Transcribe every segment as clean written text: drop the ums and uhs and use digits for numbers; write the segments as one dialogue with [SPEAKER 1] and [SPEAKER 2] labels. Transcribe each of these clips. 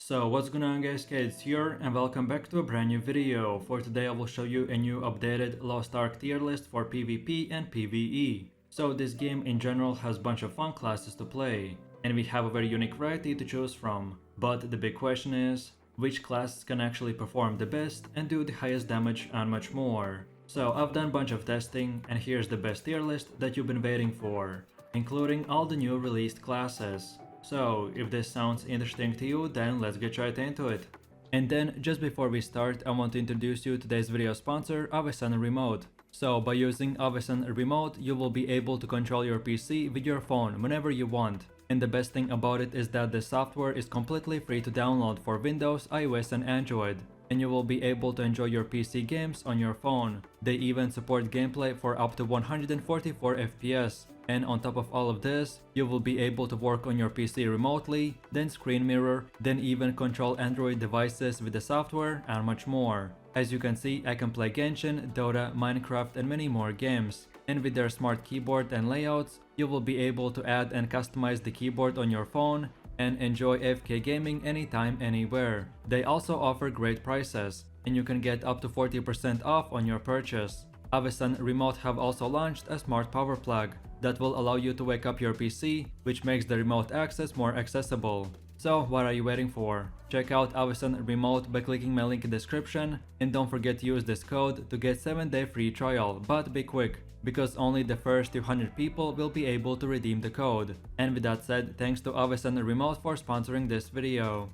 [SPEAKER 1] So what's going on guys, Kids here and welcome back to a brand new video. For today I will show you a new updated Lost Ark tier list for PvP and PvE. So this game in general has a bunch of fun classes to play, and we have a very unique variety to choose from. But the big question is, which classes can actually perform the best and do the highest damage and much more. So I've done a bunch of testing and here's the best tier list that you've been waiting for, including all the new released classes. So, if this sounds interesting to you, then let's get right into it. And then, just before we start, I want to introduce you to today's video sponsor, Avison Remote. So, by using Avison Remote, you will be able to control your PC with your phone whenever you want. And the best thing about it is that the software is completely free to download for Windows, iOS and Android. And you will be able to enjoy your PC games on your phone. They even support gameplay for up to 144 FPS. And on top of all of this, you will be able to work on your PC remotely, then screen mirror, then even control Android devices with the software and much more. As you can see, I can play Genshin, Dota, Minecraft and many more games. And with their smart keyboard and layouts, you will be able to add and customize the keyboard on your phone and enjoy AFK gaming anytime, anywhere. They also offer great prices, and you can get up to 40% off on your purchase. Avison Remote have also launched a smart power plug that will allow you to wake up your PC, which makes the remote access more accessible. So what are you waiting for? Check out Avison Remote by clicking my link in the description, and don't forget to use this code to get 7-day free trial, but be quick, because only the first 200 people will be able to redeem the code. And with that said, thanks to Avison Remote for sponsoring this video.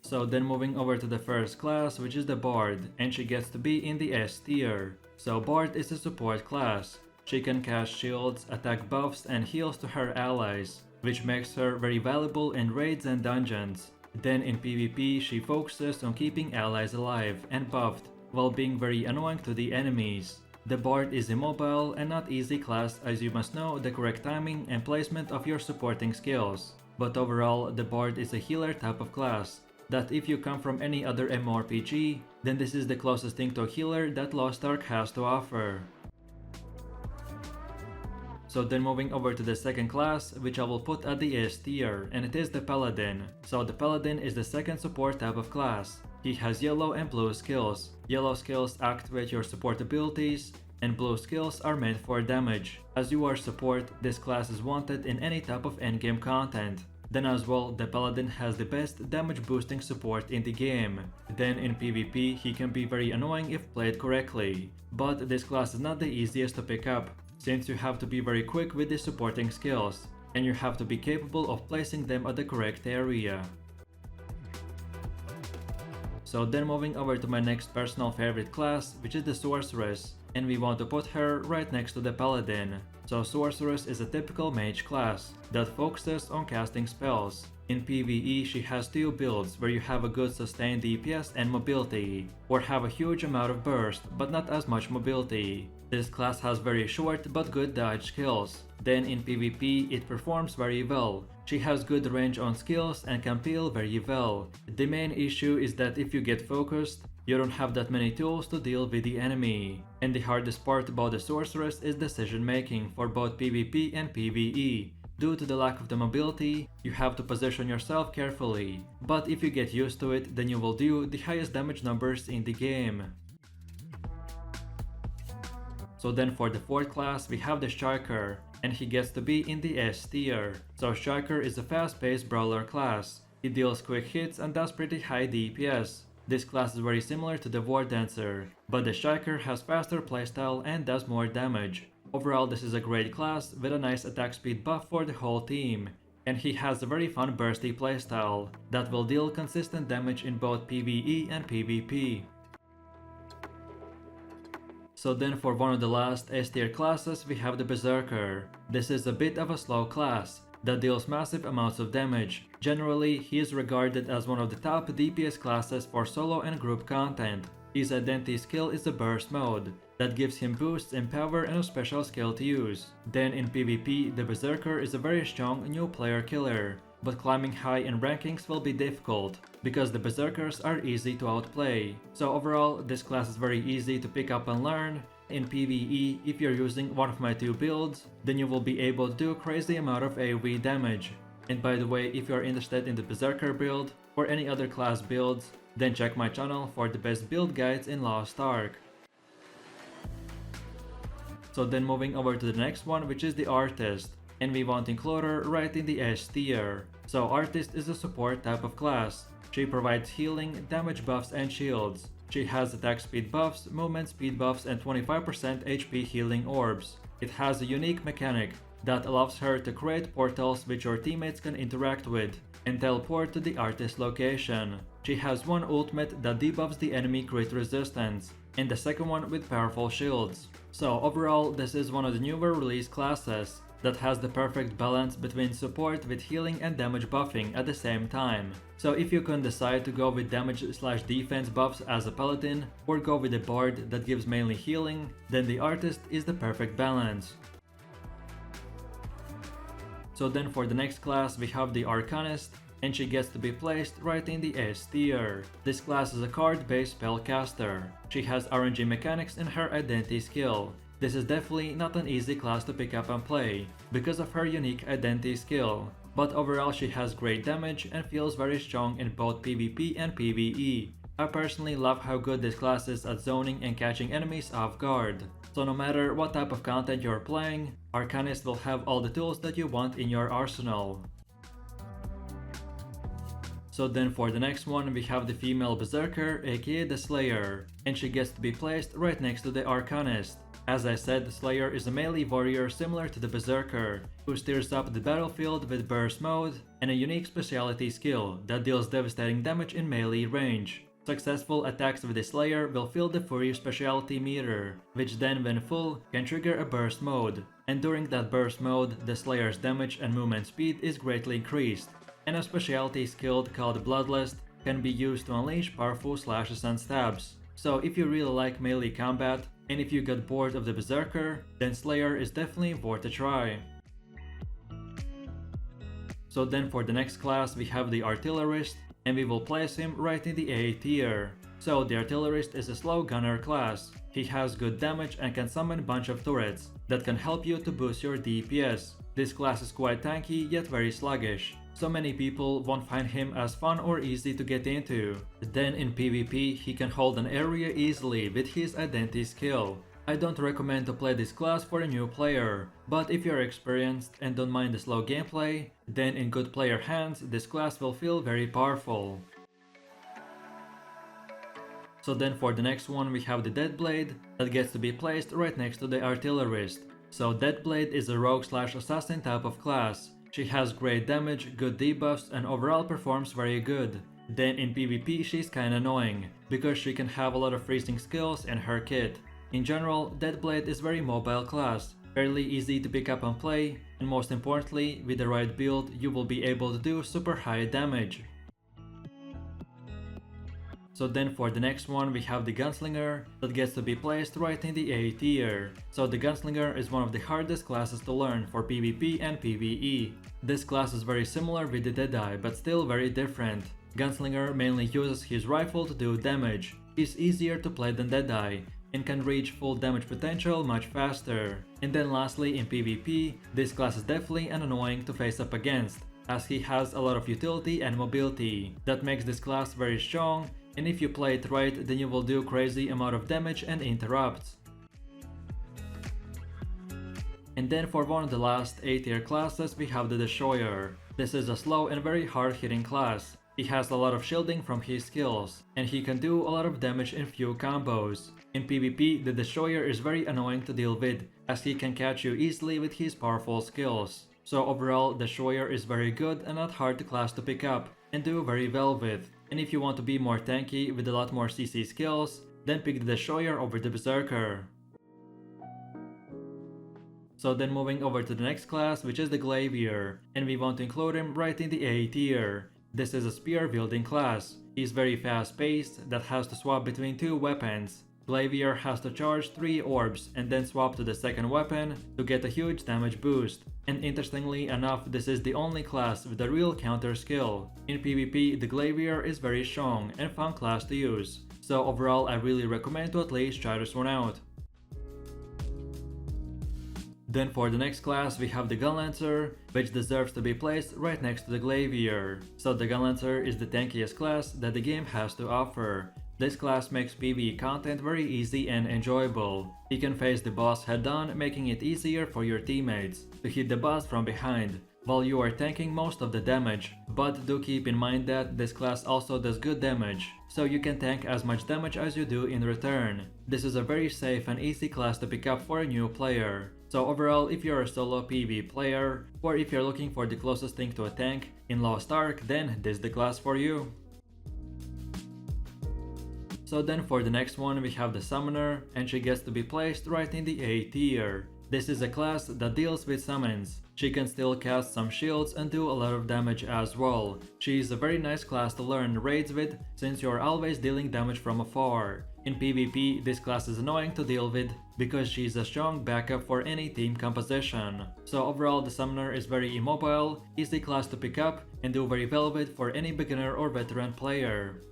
[SPEAKER 1] So then moving over to the first class, which is the Bard, and she gets to be in the S tier. So Bard is a support class. She can cast shields, attack buffs and heals to her allies, which makes her very valuable in raids and dungeons. Then in PvP she focuses on keeping allies alive and buffed, while being very annoying to the enemies. The Bard is immobile and not easy class, as you must know the correct timing and placement of your supporting skills. But overall, the Bard is a healer type of class, that if you come from any other MMORPG, then this is the closest thing to a healer that Lost Ark has to offer. So then moving over to the second class, which I will put at the S tier, and it is the Paladin. So the Paladin is the second support type of class. He has yellow and blue skills. Yellow skills activate your support abilities, and blue skills are meant for damage. As you are support, this class is wanted in any type of endgame content. Then as well, the Paladin has the best damage boosting support in the game. Then in PvP, he can be very annoying if played correctly. But this class is not the easiest to pick up, since you have to be very quick with the supporting skills, and you have to be capable of placing them at the correct area. So then moving over to my next personal favorite class, which is the Sorceress, and we want to put her right next to the Paladin. So Sorceress is a typical mage class that focuses on casting spells. In PvE she has two builds where you have a good sustained DPS and mobility, or have a huge amount of burst but not as much mobility. This class has very short but good dodge skills. Then in PvP it performs very well. She has good range on skills and can peel very well. The main issue is that if you get focused, you don't have that many tools to deal with the enemy. And the hardest part about the Sorceress is decision making for both PvP and PvE. Due to the lack of the mobility, you have to position yourself carefully. But if you get used to it, then you will do the highest damage numbers in the game. So then for the fourth class, we have the Striker, and he gets to be in the S tier. So Striker is a fast-paced brawler class. He deals quick hits and does pretty high DPS. This class is very similar to the Wardancer, but the Striker has faster playstyle and does more damage. Overall, this is a great class with a nice attack speed buff for the whole team, and he has a very fun bursty playstyle that will deal consistent damage in both PvE and PvP. So then for one of the last S tier classes, we have the Berserker. This is a bit of a slow class that deals massive amounts of damage. Generally, he is regarded as one of the top DPS classes for solo and group content. His identity skill is the burst mode, that gives him boosts in power and a special skill to use. Then in PvP, the Berserker is a very strong new player killer, but climbing high in rankings will be difficult, because the Berserkers are easy to outplay. So overall, this class is very easy to pick up and learn. In PvE, if you're using one of my two builds, then you will be able to do a crazy amount of AoE damage. And by the way, if you are interested in the Berserker build or any other class builds, then check my channel for the best build guides in Lost Ark. So then moving over to the next one, which is the Artist, and we want to include her right in the S tier. So Artist is a support type of class. She provides healing, damage buffs and shields. She has attack speed buffs, movement speed buffs and 25% HP healing orbs. It has a unique mechanic that allows her to create portals which your teammates can interact with and teleport to the Artist location. She has one ultimate that debuffs the enemy crit resistance, and the second one with powerful shields. So overall, this is one of the newer release classes that has the perfect balance between support with healing and damage buffing at the same time. So if you can decide to go with damage/defense buffs as a Paladin or go with a Bard that gives mainly healing, then the Artist is the perfect balance. So then for the next class we have the Arcanist, and she gets to be placed right in the S tier. This class is a card-based spellcaster. She has RNG mechanics in her identity skill. This is definitely not an easy class to pick up and play because of her unique identity skill, but overall she has great damage and feels very strong in both PvP and PvE. I personally love how good this class is at zoning and catching enemies off guard. So no matter what type of content you're playing, Arcanist will have all the tools that you want in your arsenal. So then for the next one we have the female Berserker, aka the Slayer, and she gets to be placed right next to the Arcanist. As I said, the Slayer is a melee warrior similar to the Berserker, who steers up the battlefield with burst mode and a unique specialty skill that deals devastating damage in melee range. Successful attacks with the Slayer will fill the Fury specialty meter, which then when full can trigger a burst mode, and during that burst mode the Slayer's damage and movement speed is greatly increased, and a specialty skill called Bloodlust can be used to unleash powerful slashes and stabs. So if you really like melee combat, and if you get bored of the Berserker, then Slayer is definitely worth a try. So then for the next class we have the Artillerist, and we will place him right in the A tier. So the Artillerist is a slow gunner class. He has good damage and can summon a bunch of turrets that can help you to boost your DPS. This class is quite tanky yet very sluggish, so many people won't find him as fun or easy to get into. Then in PvP he can hold an area easily with his identity skill. I don't recommend to play this class for a new player, but if you're experienced and don't mind the slow gameplay, then in good player hands this class will feel very powerful. So then for the next one we have the Deadblade that gets to be placed right next to the Artillerist. So Deadblade is a rogue/assassin type of class. She has great damage, good debuffs and overall performs very good. Then in PvP she's kinda annoying, because she can have a lot of freezing skills in her kit. In general, Deadblade is very mobile class, fairly easy to pick up and play, and most importantly, with the right build you will be able to do super high damage. So then for the next one we have the Gunslinger that gets to be placed right in the A tier. So the Gunslinger is one of the hardest classes to learn for PvP and PvE. This class is very similar with the Deadeye but still very different. Gunslinger mainly uses his rifle to do damage. He's easier to play than Deadeye and can reach full damage potential much faster. And then lastly in PvP, this class is definitely annoying to face up against, as he has a lot of utility and mobility that makes this class very strong, and if you play it right then you will do crazy amount of damage and interrupts. And then for one of the last A tier classes we have the Destroyer. This is a slow and very hard hitting class. He has a lot of shielding from his skills, and he can do a lot of damage in few combos. In PvP, the Destroyer is very annoying to deal with, as he can catch you easily with his powerful skills. So overall, Destroyer is very good and not hard to class to pick up, and do very well with. And if you want to be more tanky with a lot more CC skills, then pick the Destroyer over the Berserker. So then moving over to the next class, which is the Glaivier, and we want to include him right in the A tier. This is a spear wielding class. He's very fast paced that has to swap between two weapons. Glaivier has to charge 3 orbs and then swap to the second weapon to get a huge damage boost. And interestingly enough, this is the only class with a real counter skill. In PvP, the Glaivier is very strong and fun class to use. So overall I really recommend to at least try this one out. Then for the next class we have the Gunlancer, which deserves to be placed right next to the Glaivier. So the Gunlancer is the tankiest class that the game has to offer. This class makes PvE content very easy and enjoyable. You can face the boss head-on, making it easier for your teammates to hit the boss from behind, while you are tanking most of the damage. But do keep in mind that this class also does good damage, so you can tank as much damage as you do in return. This is a very safe and easy class to pick up for a new player. So overall, if you're a solo PvE player, or if you're looking for the closest thing to a tank in Lost Ark, then this is the class for you. So then for the next one we have the Summoner, and she gets to be placed right in the A tier. This is a class that deals with summons. She can still cast some shields and do a lot of damage as well. She is a very nice class to learn raids with, since you're always dealing damage from afar. In PvP, this class is annoying to deal with because she is a strong backup for any team composition. So overall, the Summoner is very immobile, easy class to pick up, and do very well with for any beginner or veteran player.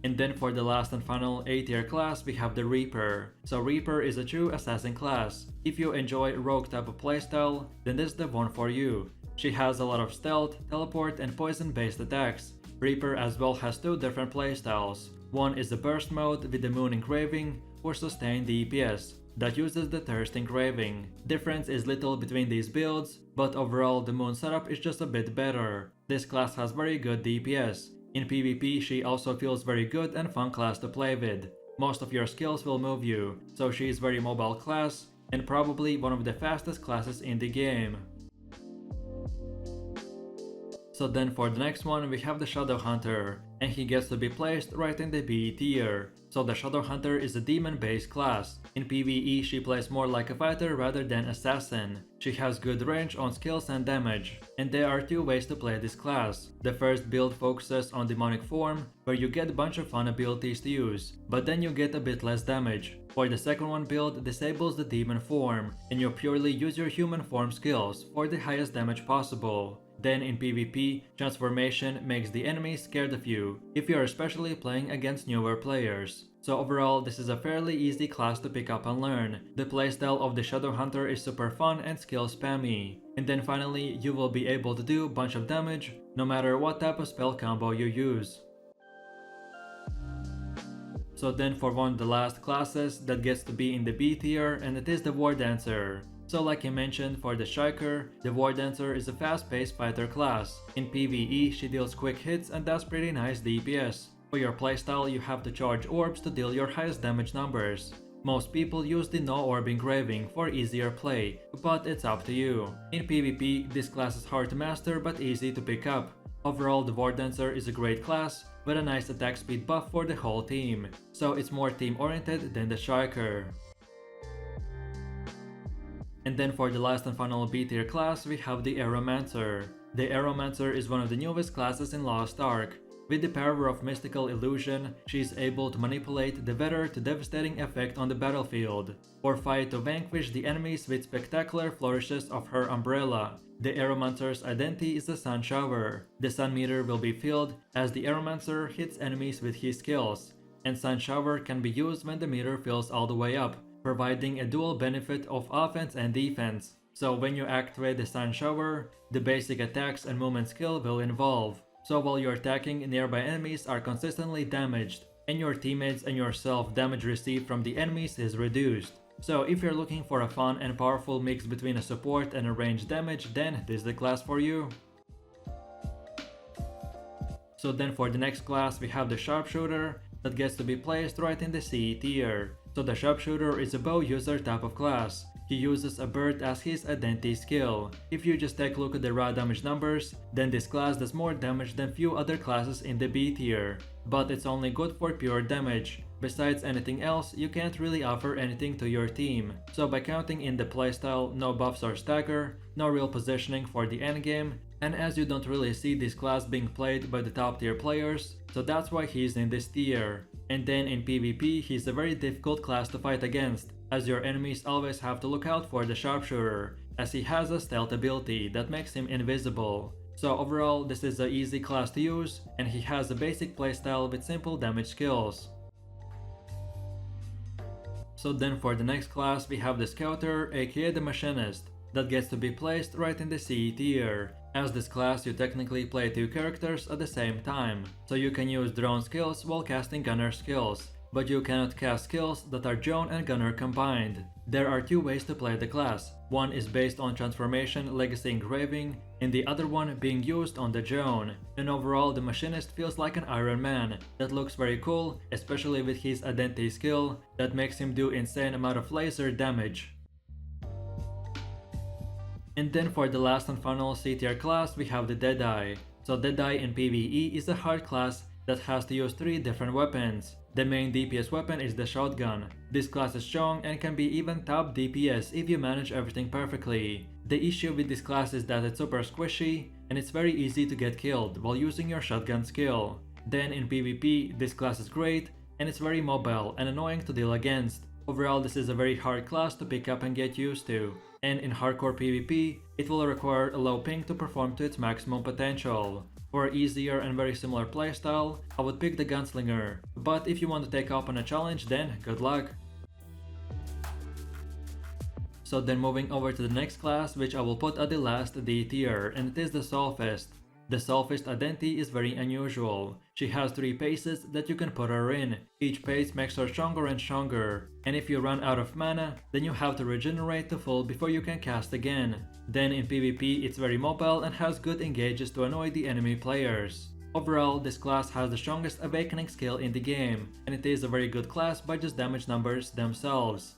[SPEAKER 1] And then for the last and final A tier class we have the Reaper. So Reaper is a true assassin class. If you enjoy rogue type of playstyle, then this is the one for you. She has a lot of stealth, teleport and poison based attacks. Reaper as well has two different playstyles. One is the burst mode with the moon engraving or sustained DPS that uses the thirst engraving. Difference is little between these builds, but overall the moon setup is just a bit better. This class has very good DPS. In PvP, she also feels very good and fun class to play with. Most of your skills will move you, so she is very mobile class and probably one of the fastest classes in the game. So then for the next one we have the Shadowhunter, and he gets to be placed right in the B tier. So the Shadowhunter is a demon based class. In PvE she plays more like a fighter rather than assassin. She has good range on skills and damage, and there are two ways to play this class. The first build focuses on demonic form, where you get a bunch of fun abilities to use, but then you get a bit less damage. For the second one build disables the demon form, and you purely use your human form skills for the highest damage possible. Then in PvP, transformation makes the enemies scared of you, if you're especially playing against newer players. So overall, this is a fairly easy class to pick up and learn. The playstyle of the Shadowhunter is super fun and skill spammy. And then finally, you will be able to do a bunch of damage, no matter what type of spell combo you use. So then for one of the last classes that gets to be in the B tier, and it is the Wardancer. So like I mentioned, for the Striker, the Wardancer is a fast-paced fighter class. In PvE, she deals quick hits and does pretty nice DPS. For your playstyle, you have to charge orbs to deal your highest damage numbers. Most people use the no orb engraving for easier play, but it's up to you. In PvP, this class is hard to master but easy to pick up. Overall, the Wardancer is a great class with a nice attack speed buff for the whole team, so it's more team oriented than the Striker. And then for the last and final B tier class we have the Aeromancer. The Aeromancer is one of the newest classes in Lost Ark. With the power of mystical illusion, she is able to manipulate the weather to devastating effect on the battlefield, or fight to vanquish the enemies with spectacular flourishes of her umbrella. The Aeromancer's identity is the Sun Shower. The Sun meter will be filled as the Aeromancer hits enemies with his skills, and Sun Shower can be used when the meter fills all the way up, providing a dual benefit of offense and defense. So when you activate the Sun Shower, the basic attacks and movement skill will involve. So while you're attacking, nearby enemies are consistently damaged, and your teammates and yourself damage received from the enemies is reduced. So if you're looking for a fun and powerful mix between a support and a ranged damage, then this is the class for you. So then for the next class we have the Sharpshooter that gets to be placed right in the C tier. So the Sharpshooter is a bow user type of class. He uses a bird as his identity skill. If you just take a look at the raw damage numbers, then this class does more damage than few other classes in the B tier. But it's only good for pure damage. Besides anything else, you can't really offer anything to your team. So by counting in the playstyle, no buffs or stagger, no real positioning for the endgame, and as you don't really see this class being played by the top tier players, so that's why he's in this tier. And then in PvP, he's a very difficult class to fight against, as your enemies always have to look out for the Sharpshooter, as he has a stealth ability that makes him invisible. So overall, this is an easy class to use, and he has a basic playstyle with simple damage skills. So then for the next class we have the Scouter, aka the Machinist, that gets to be placed right in the C tier. As this class you technically play two characters at the same time, so you can use drone skills while casting gunner skills, but you cannot cast skills that are drone and gunner combined. There are two ways to play the class. One is based on transformation, legacy, engraving, and the other one being used on the drone. And overall the Machinist feels like an Iron Man that looks very cool, especially with his identity skill that makes him do insane amount of laser damage. And then for the last and final C tier class we have the Deadeye. So Deadeye in PvE is a hard class that has to use 3 different weapons. The main DPS weapon is the shotgun. This class is strong and can be even top DPS if you manage everything perfectly. The issue with this class is that it's super squishy and it's very easy to get killed while using your shotgun skill. Then in PvP this class is great and it's very mobile and annoying to deal against. Overall this is a very hard class to pick up and get used to. And in hardcore PvP, it will require a low ping to perform to its maximum potential. For easier and very similar playstyle, I would pick the Gunslinger, but if you want to take up on a challenge then good luck. So then moving over to the next class, which I will put at the last D tier, and it is the Soulfist. The Soulfist identity is very unusual. She has 3 paces that you can put her in. Each pace makes her stronger and stronger, and if you run out of mana, then you have to regenerate to full before you can cast again. Then in PvP it's very mobile and has good engages to annoy the enemy players. Overall, this class has the strongest awakening skill in the game, and it is a very good class by just damage numbers themselves.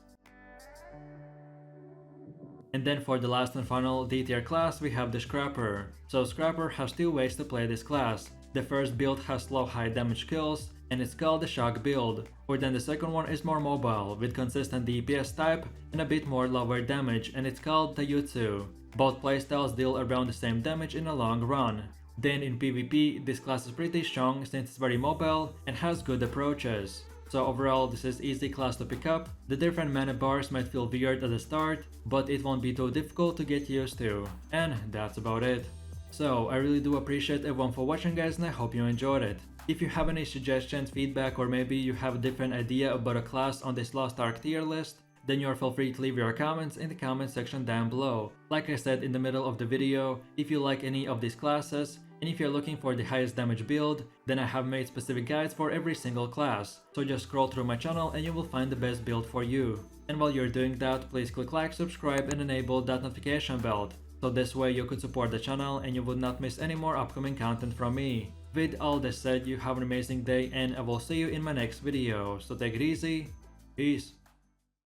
[SPEAKER 1] And then for the last and final D tier class we have the Scrapper. So Scrapper has 2 ways to play this class. The first build has low high damage kills and it's called the Shock build, or then the second one is more mobile with consistent DPS type and a bit more lower damage and it's called the Jutsu. Both playstyles deal around the same damage in the long run. Then in PvP this class is pretty strong since it's very mobile and has good approaches. So overall this is easy class to pick up. The different mana bars might feel weird at the start, but it won't be too difficult to get used to. And that's about it. So I really do appreciate everyone for watching guys and I hope you enjoyed it. If you have any suggestions, feedback, or maybe you have a different idea about a class on this Lost Ark tier list, then you're feel free to leave your comments in the comment section down below. Like I said in the middle of the video, if you like any of these classes, and if you're looking for the highest damage build, then I have made specific guides for every single class. So just scroll through my channel and you will find the best build for you. And while you're doing that, please click like, subscribe and enable that notification bell. So this way you could support the channel and you will not miss any more upcoming content from me. With all this said, you have an amazing day and I will see you in my next video. So take it easy. Peace.